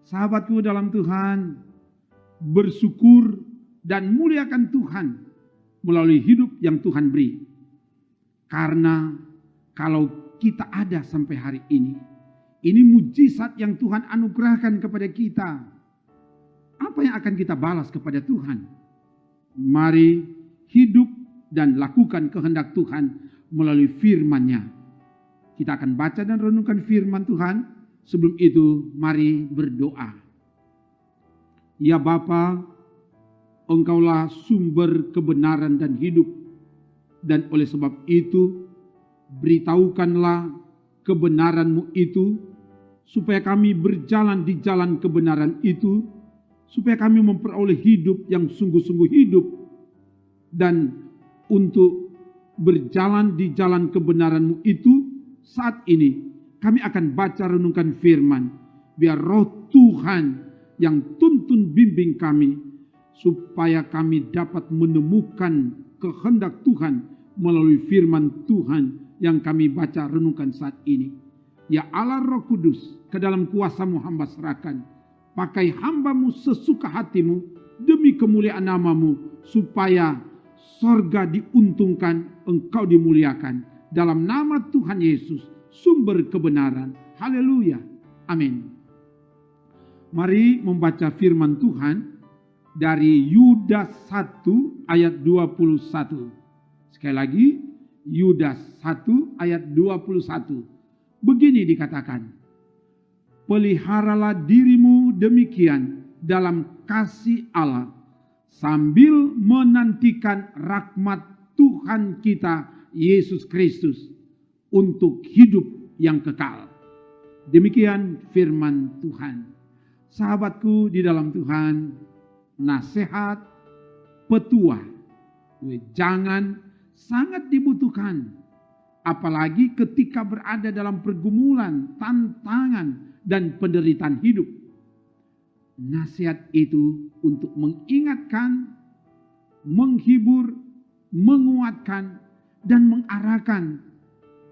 Sahabatku dalam Tuhan, bersyukur dan muliakan Tuhan melalui hidup yang Tuhan beri. Karena kalau kita ada sampai hari ini mujizat yang Tuhan anugerahkan kepada kita. Apa yang akan kita balas kepada Tuhan? Mari hidup dan lakukan kehendak Tuhan melalui firman-Nya. Kita akan baca dan renungkan firman Tuhan. Sebelum itu, mari berdoa. Ya Bapa, Engkaulah sumber kebenaran dan hidup. Dan oleh sebab itu, beritahukanlah kebenaran-Mu itu, supaya kami berjalan di jalan kebenaran itu, supaya kami memperoleh hidup yang sungguh-sungguh hidup. Dan untuk berjalan di jalan kebenaran-Mu itu, saat ini kami akan baca renungkan firman. Biar Roh Tuhan yang tuntun bimbing kami, supaya kami dapat menemukan kehendak Tuhan melalui firman Tuhan yang kami baca renungkan saat ini. Ya Allah Roh Kudus, ke dalam kuasa-Mu hamba serahkan. Pakai hamba-Mu sesuka hati-Mu demi kemuliaan nama-Mu, supaya sorga diuntungkan, Engkau dimuliakan. Dalam nama Tuhan Yesus, sumber kebenaran. Haleluya. Amin. Mari membaca firman Tuhan dari Yudas 1 ayat 21. Sekali lagi, Yudas 1 ayat 21. Begini dikatakan, peliharalah dirimu demikian dalam kasih Allah, sambil menantikan rahmat Tuhan kita Yesus Kristus untuk hidup yang kekal. Demikian firman Tuhan. Sahabatku di dalam Tuhan, nasihat, petua, jangan sangat dibutuhkan. Apalagi ketika berada dalam pergumulan, tantangan, dan penderitaan hidup. Nasihat itu untuk mengingatkan, menghibur, menguatkan, dan mengarahkan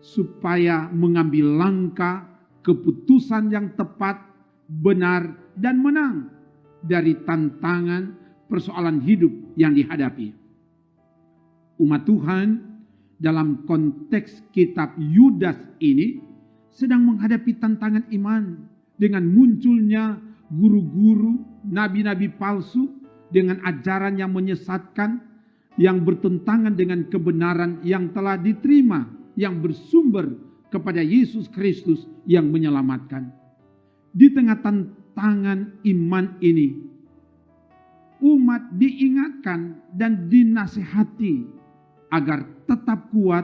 supaya mengambil langkah keputusan yang tepat, benar, dan menang dari tantangan persoalan hidup yang dihadapi. Umat Tuhan dalam konteks kitab Yudas ini sedang menghadapi tantangan iman dengan munculnya guru-guru, nabi-nabi palsu dengan ajaran yang menyesatkan, yang bertentangan dengan kebenaran yang telah diterima, yang bersumber kepada Yesus Kristus yang menyelamatkan. Di tengah tantangan iman ini, umat diingatkan dan dinasihati agar tetap kuat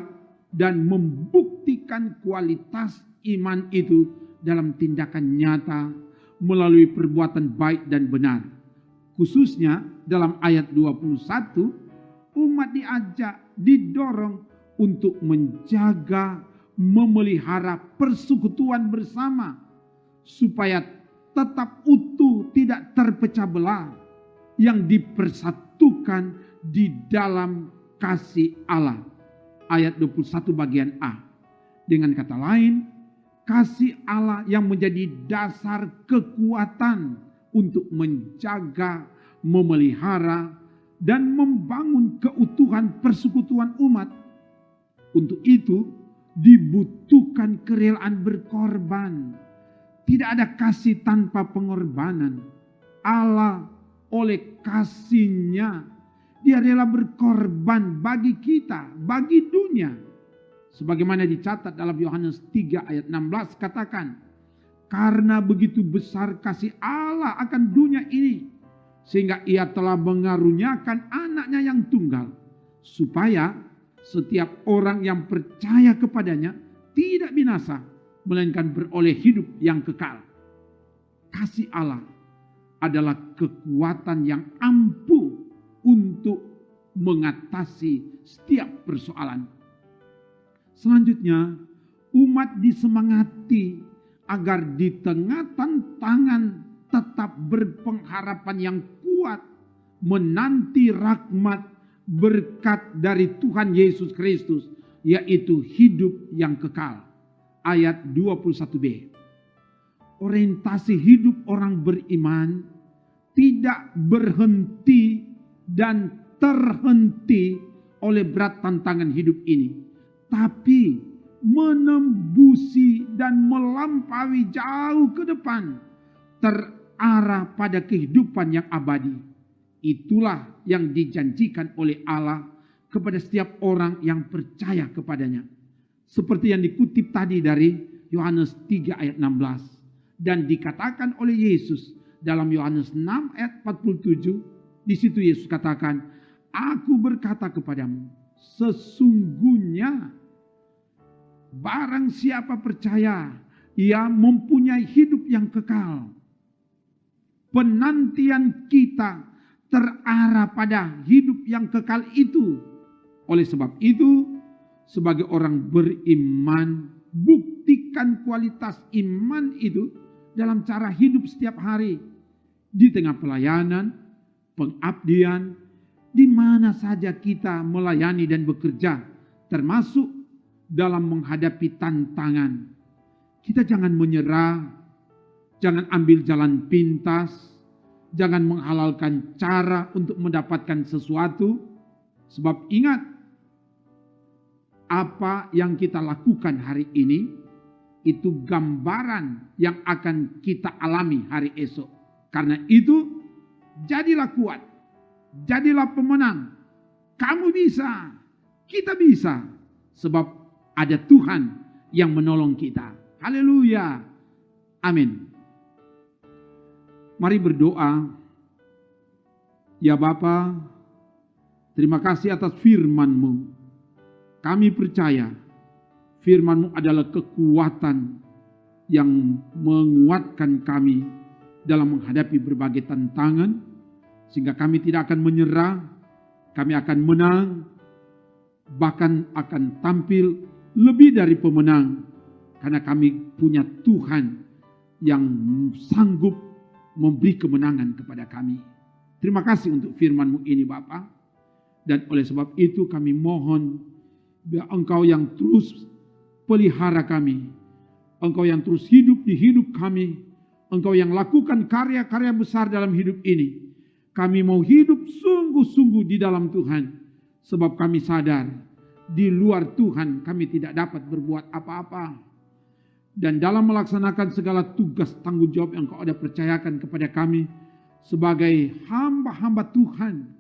dan membuktikan kualitas iman itu dalam tindakan nyata melalui perbuatan baik dan benar. Khususnya dalam ayat 21, umat diajak, didorong untuk menjaga, memelihara persekutuan bersama supaya tetap utuh, tidak terpecah belah, yang dipersatukan di dalam kasih Allah. Ayat 21 bagian A. Dengan kata lain, kasih Allah yang menjadi dasar kekuatan untuk menjaga, memelihara, dan membangun keutuhan persekutuan umat. Untuk itu dibutuhkan kerelaan berkorban. Tidak ada kasih tanpa pengorbanan. Allah oleh kasih-Nya, Dia rela berkorban bagi kita, bagi dunia. Sebagaimana dicatat dalam Yohanes 3 ayat 16 katakan, karena begitu besar kasih Allah akan dunia ini, sehingga Ia telah mengaruniakan anaknya yang tunggal, supaya setiap orang yang percaya kepadanya tidak binasa, melainkan beroleh hidup yang kekal. Kasih Allah adalah kekuatan yang ampuh untuk mengatasi setiap persoalan. Selanjutnya, umat disemangati agar di tengah tantangan tetap berpengharapan yang kuat, menanti rahmat berkat dari Tuhan Yesus Kristus, yaitu hidup yang kekal. Ayat 21b. orientasi hidup orang beriman tidak berhenti dan terhenti oleh berat tantangan hidup ini, tapi menembusi dan melampaui jauh ke depan, terarah pada kehidupan yang abadi. Itulah yang dijanjikan oleh Allah kepada setiap orang yang percaya kepadanya. Seperti yang dikutip tadi dari Yohanes 3 ayat 16. Dan dikatakan oleh Yesus dalam Yohanes 6 ayat 47. Di situ Yesus katakan, "Aku berkata kepadamu, sesungguhnya barang siapa percaya, ia mempunyai hidup yang kekal." Penantian kita terarah pada hidup yang kekal itu. Oleh sebab itu, sebagai orang beriman, buktikan kualitas iman itu dalam cara hidup setiap hari. Di tengah pelayanan, pengabdian, di mana saja kita melayani dan bekerja, termasuk dalam menghadapi tantangan. Kita jangan menyerah, jangan ambil jalan pintas, jangan menghalalkan cara untuk mendapatkan sesuatu. Sebab ingat, apa yang kita lakukan hari ini, itu gambaran yang akan kita alami hari esok. Karena itu, jadilah kuat, jadilah pemenang. Kamu bisa, kita bisa. Sebab ada Tuhan yang menolong kita. Haleluya. Amin. Mari berdoa. Ya Bapa, terima kasih atas firman-Mu. Kami percaya firman-Mu adalah kekuatan yang menguatkan kami dalam menghadapi berbagai tantangan, sehingga kami tidak akan menyerah, kami akan menang, bahkan akan tampil lebih dari pemenang, karena kami punya Tuhan yang sanggup memberi kemenangan kepada kami. Terima kasih untuk firman-Mu ini Bapa. Dan oleh sebab itu kami mohon biar Engkau yang terus pelihara kami, Engkau yang terus hidup di hidup kami, Engkau yang lakukan karya-karya besar dalam hidup ini. Kami mau hidup sungguh-sungguh di dalam Tuhan, sebab kami sadar di luar Tuhan kami tidak dapat berbuat apa-apa. Dan dalam melaksanakan segala tugas tanggung jawab yang Engkau ada percayakan kepada kami sebagai hamba-hamba Tuhan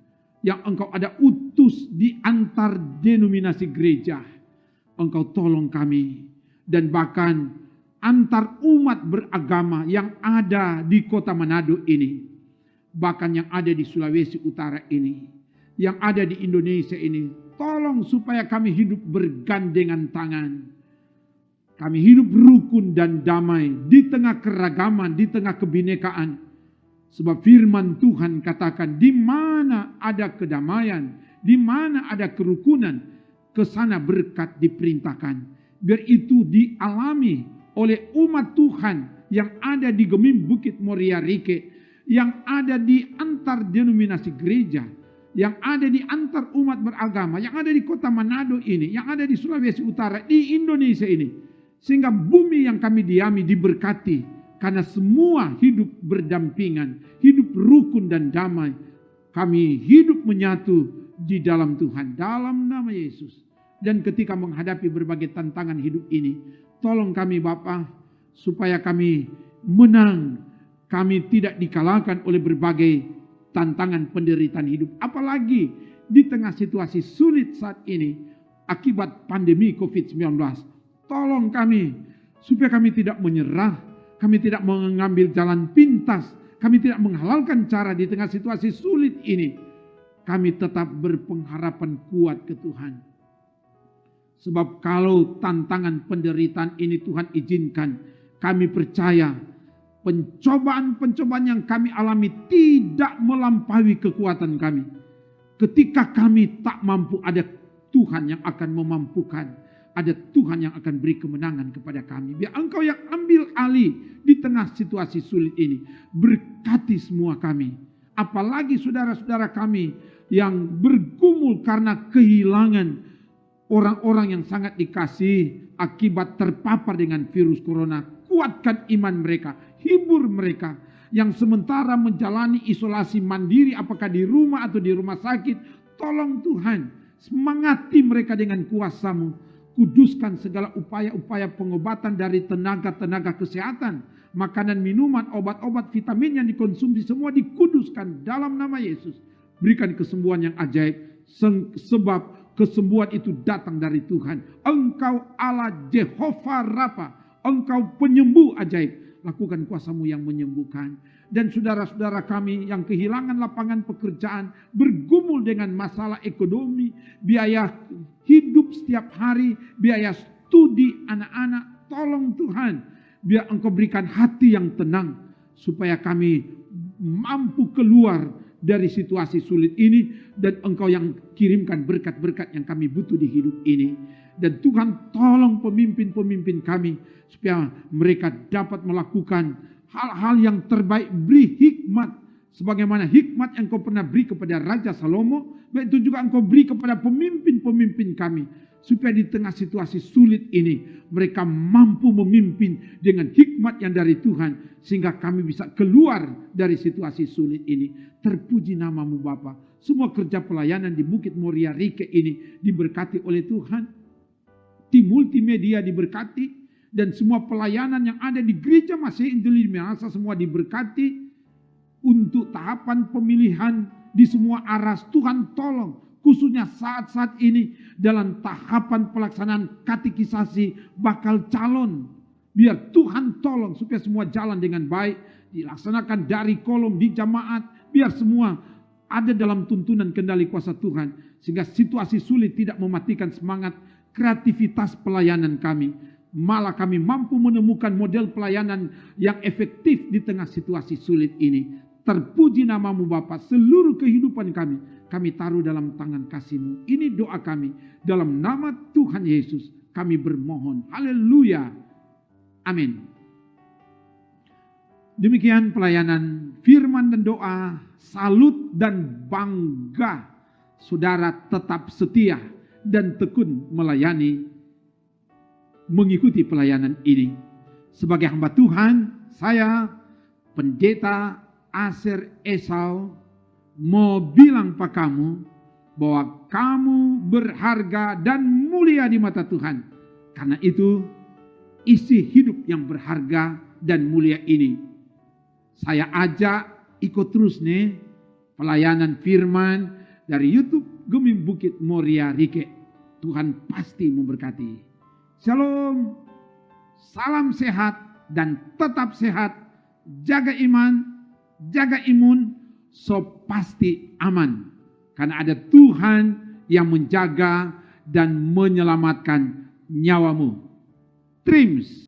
yang Engkau ada utus di antar denominasi gereja, Engkau tolong kami, dan bahkan antar umat beragama yang ada di kota Manado ini, bahkan yang ada di Sulawesi Utara ini, yang ada di Indonesia ini. Tolong supaya kami hidup bergandengan tangan. Kami hidup rukun dan damai di tengah keragaman, di tengah kebinekaan. Sebab firman Tuhan katakan, di mana ada kedamaian, di mana ada kerukunan, ke sana berkat diperintahkan. Biar itu dialami oleh umat Tuhan yang ada di Gemim Bukit Moria Rike, yang ada di antar denominasi gereja, yang ada di antar umat beragama, yang ada di kota Manado ini, yang ada di Sulawesi Utara, di Indonesia ini. Sehingga bumi yang kami diami diberkati, karena semua hidup berdampingan, hidup rukun dan damai. Kami hidup menyatu di dalam Tuhan, dalam nama Yesus. Dan ketika menghadapi berbagai tantangan hidup ini, tolong kami Bapa, supaya kami menang. Kami tidak dikalahkan oleh berbagai tantangan penderitaan hidup. Apalagi di tengah situasi sulit saat ini, akibat pandemi COVID-19. Tolong kami, supaya kami tidak menyerah, kami tidak mengambil jalan pintas, kami tidak menghalalkan cara di tengah situasi sulit ini. Kami tetap berpengharapan kuat ke Tuhan. Sebab kalau tantangan penderitaan ini Tuhan izinkan, kami percaya pencobaan-pencobaan yang kami alami tidak melampaui kekuatan kami. Ketika kami tak mampu, ada Tuhan yang akan memampukan. Ada Tuhan yang akan beri kemenangan kepada kami. Biar Engkau yang ambil alih di tengah situasi sulit ini. Berkati semua kami. Apalagi saudara-saudara kami yang bergumul karena kehilangan orang-orang yang sangat dikasihi akibat terpapar dengan virus corona. Kuatkan iman mereka. hibur mereka yang sementara menjalani isolasi mandiri, apakah di rumah atau di rumah sakit. Tolong Tuhan, semangati mereka dengan kuasa-Mu. Kuduskan segala upaya-upaya pengobatan dari tenaga-tenaga kesehatan, makanan, minuman, obat-obat, vitamin yang dikonsumsi semua dikuduskan dalam nama Yesus. Berikan kesembuhan yang ajaib, sebab kesembuhan itu datang dari Tuhan. Engkau Allah Jehovah Rafa, Engkau penyembuh ajaib. Lakukan kuasa-Mu yang menyembuhkan. Dan saudara-saudara kami yang kehilangan lapangan pekerjaan, bergumul dengan masalah ekonomi, biaya hidup setiap hari, biaya studi anak-anak, tolong Tuhan, biar Engkau berikan hati yang tenang, supaya kami mampu keluar dari situasi sulit ini, dan Engkau yang kirimkan berkat-berkat yang kami butuh di hidup ini. Dan Tuhan tolong pemimpin-pemimpin kami, supaya mereka dapat melakukan hal-hal yang terbaik. Beri hikmat, sebagaimana hikmat yang Engkau pernah beri kepada Raja Salomo, itu juga Engkau beri kepada pemimpin-pemimpin kami, supaya di tengah situasi sulit ini, mereka mampu memimpin dengan hikmat yang dari Tuhan, sehingga kami bisa keluar dari situasi sulit ini. Terpuji nama-Mu Bapa. Semua kerja pelayanan di Bukit Moria Rike ini diberkati oleh Tuhan. Tim multimedia diberkati, dan semua pelayanan yang ada di Gereja Masih Injili di Minahasa semua diberkati. Untuk tahapan pemilihan di semua arah, Tuhan tolong, khususnya saat-saat ini dalam tahapan pelaksanaan katekisasi bakal calon. Biar Tuhan tolong supaya semua jalan dengan baik, dilaksanakan dari kolom di jamaat, biar semua ada dalam tuntunan kendali kuasa Tuhan, sehingga situasi sulit tidak mematikan semangat kreativitas pelayanan kami. Malah kami mampu menemukan model pelayanan yang efektif di tengah situasi sulit ini. Terpuji nama-Mu Bapa. Seluruh kehidupan kami taruh dalam tangan kasih-Mu. Ini doa kami dalam nama Tuhan Yesus kami bermohon. Haleluya. Amin. Demikian pelayanan firman dan doa. Salut dan bangga saudara tetap setia dan tekun melayani, mengikuti pelayanan ini. Sebagai hamba Tuhan, saya Pendeta Aser Esau mau bilang pada kamu bahwa kamu berharga dan mulia di mata Tuhan. Karena itu, isi hidup yang berharga dan mulia ini. Saya ajak ikut terus nih pelayanan firman dari YouTube Gemi Bukit Moria Rike. Tuhan pasti memberkati. Shalom, salam sehat dan tetap sehat. Jaga iman, jaga imun, so pasti aman. Karena ada Tuhan yang menjaga dan menyelamatkan nyawamu. Trims.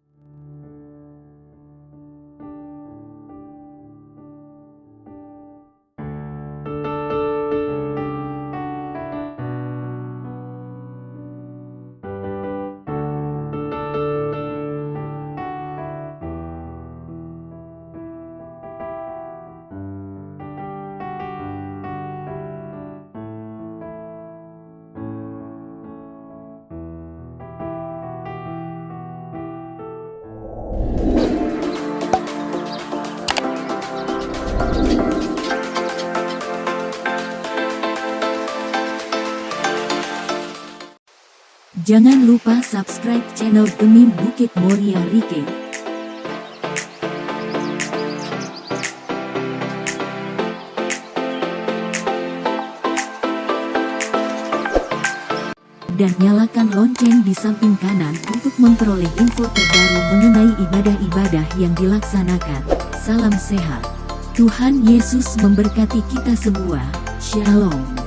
Jangan lupa subscribe channel Gemi Bukit Moria Rike. Dan nyalakan lonceng di samping kanan untuk memperoleh info terbaru mengenai ibadah-ibadah yang dilaksanakan. Salam sehat. Tuhan Yesus memberkati kita semua. Shalom.